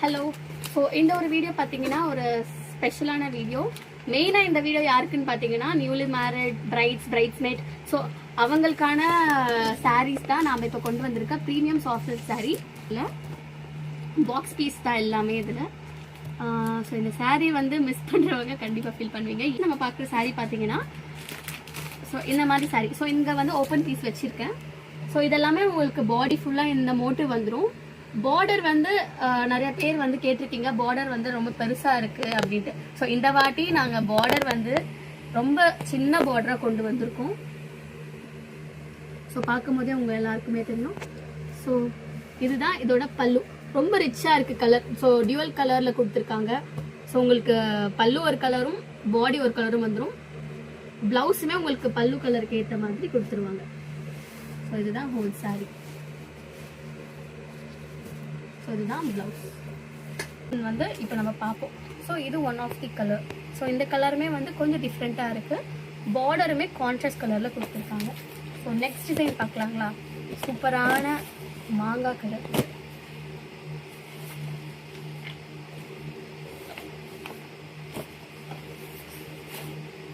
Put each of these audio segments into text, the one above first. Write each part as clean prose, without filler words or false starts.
Hello. So இந்த ஒரு video பார்த்தீங்கன்னா ஒரு ஸ்பெஷலான வீடியோ. மெயினாக இந்த வீடியோ யாருக்குன்னு பார்த்தீங்கன்னா நியூலி மேரிட் பிரைட்ஸ்மேட். ஸோ அவங்களுக்கான சாரீஸ் தான் நாம் இப்போ கொண்டு வந்திருக்க ப்ரீமியம் சாஃப்ட் சாரீ. இல்லை பாக்ஸ் பீஸ் தான் எல்லாமே இதில். ஸோ இந்த சாரீ வந்து மிஸ் பண்ணுறவங்க கண்டிப்பாக ஃபீல் பண்ணுவீங்க. நம்ம பார்க்குற சாரீ பார்த்தீங்கன்னா ஸோ இந்த மாதிரி சாரீ. ஸோ இங்கே வந்து ஓப்பன் பீஸ் வச்சுருக்கேன். ஸோ இதெல்லாமே உங்களுக்கு பாடி ஃபுல்லாக இந்த மோட்டிவ் வந்துடும். பார்டர் வந்து நிறைய பேர் வந்து கேட்டிருக்கீங்க, பார்டர் வந்து ரொம்ப பெருசாக இருக்குது அப்படின்ட்டு. ஸோ இந்த வாட்டி நாங்கள் பார்டர் வந்து ரொம்ப சின்ன பார்டராக கொண்டு வந்திருக்கோம். ஸோ பார்க்கும்போதே உங்கள் எல்லாருக்குமே தெரியும். ஸோ இதுதான் இதோட பல்லு. ரொம்ப ரிச்சாக இருக்குது கலர். ஸோ டியூவல் கலரில் கொடுத்துருக்காங்க. ஸோ உங்களுக்கு பல்லு ஒரு கலரும் பாடி ஒரு கலரும் வந்துடும். ப்ளவுஸுமே உங்களுக்கு பல்லு கலருக்கு ஏற்ற மாதிரி கொடுத்துருவாங்க. ஸோ இதுதான் ஹோல் சாரி. ஸோ இதுதான் ப்ளவுஸ் வந்து இப்போ நம்ம பார்ப்போம். ஸோ இது one of the colour. So இந்த கலருமே வந்து கொஞ்சம் டிஃப்ரெண்ட்டாக இருக்குது. பார்டருமே கான்ட்ராஸ்ட் கலரில் கொடுத்துருக்காங்க. ஸோ நெக்ஸ்ட் டிசைன் பார்க்கலாங்களா? சூப்பரான மாங்காய் கலர்.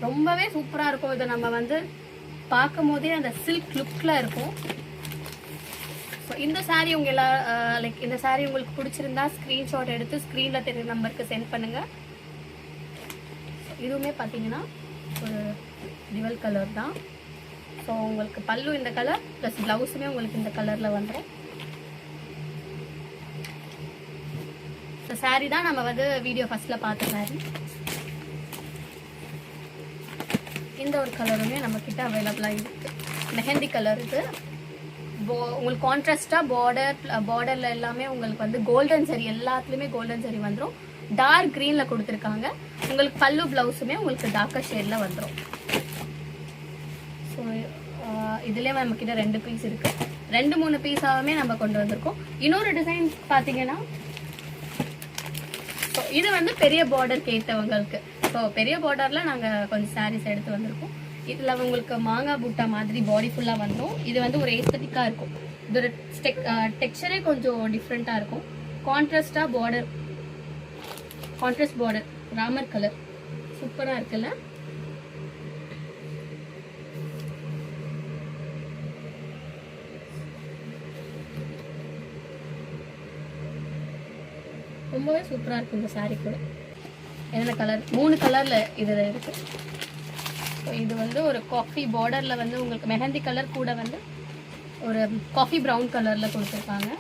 ரொம்பவே சூப்பராக இருக்கும். இதை நம்ம வந்து பார்க்கும் போதே அந்த சில்க் லுக்கில் இருக்கும். ஸோ இந்த சாரீ உங்கள் லைக் இந்த சாரீ உங்களுக்கு பிடிச்சிருந்தா ஸ்க்ரீன்ஷாட் எடுத்து ஸ்க்ரீனில் தெரிஞ்ச நம்பருக்கு சென்ட் பண்ணுங்கள். இதுவுமே பார்த்தீங்கன்னா ஒரு டிவல் கலர் தான். ஸோ உங்களுக்கு பல்லு இந்த கலர் ப்ளஸ் ப்ளவுஸுமே உங்களுக்கு இந்த கலரில் வந்துடும். இந்த சாரீ தான் நம்ம வந்து வீடியோ ஃபஸ்ட்டில் பார்த்த சாரீ. இந்த ஒரு கலருமே நம்மக்கிட்ட அவைலபிளாக இருக்குது. மெஹந்தி கலர் இது. உங்களுக்கு கான்ட்ராஸ்டாக பார்டரில் எல்லாமே உங்களுக்கு வந்து கோல்டன் சரி, எல்லாத்துலேயுமே கோல்டன் சரி வந்துடும். டார்க் க்ரீனில் கொடுத்துருக்காங்க. உங்களுக்கு பல்லு ப்ளவுஸுமே உங்களுக்கு டார்க்கர் ஷேடில் வந்துடும். ஸோ இதுலேயே நம்மக்கிட்ட 2 பீஸ் இருக்குது. 2-3 பீஸாகவுமே நம்ம கொண்டு வந்திருக்கோம். இன்னொரு டிசைன் பார்த்தீங்கன்னா ஸோ இது வந்து பெரிய பார்டர் கேட்டவங்களுக்கு. ஸோ பெரிய பார்டரில் நாங்கள் கொஞ்சம் சாரீஸ் எடுத்து வந்திருக்கோம். இதில் உங்களுக்கு மாங்காய் பூட்டா மாதிரி பாடி ஃபுல்லாக வந்துடும். இது வந்து ஒரு ஏஸ்தட்டிக்காக இருக்கும். இதோட டெக்ஸ்சரே கொஞ்சம் டிஃப்ரெண்ட்டாக இருக்கும். கான்ட்ராஸ்டாக border, contrast border, Ramar colour சூப்பராக இருக்குல்ல? ரொம்பவே சூப்பராக இருக்கும் இந்த சாரீ கூட. என்னென்ன கலர்? 3 கலரில் இதில் இருக்குது. இது வந்து ஒரு காஃபி பார்டரில் வந்து உங்களுக்கு மெஹந்தி கலர் கூட வந்து ஒரு காஃபி ப்ரௌன் கலரில் கொடுத்துருக்காங்க.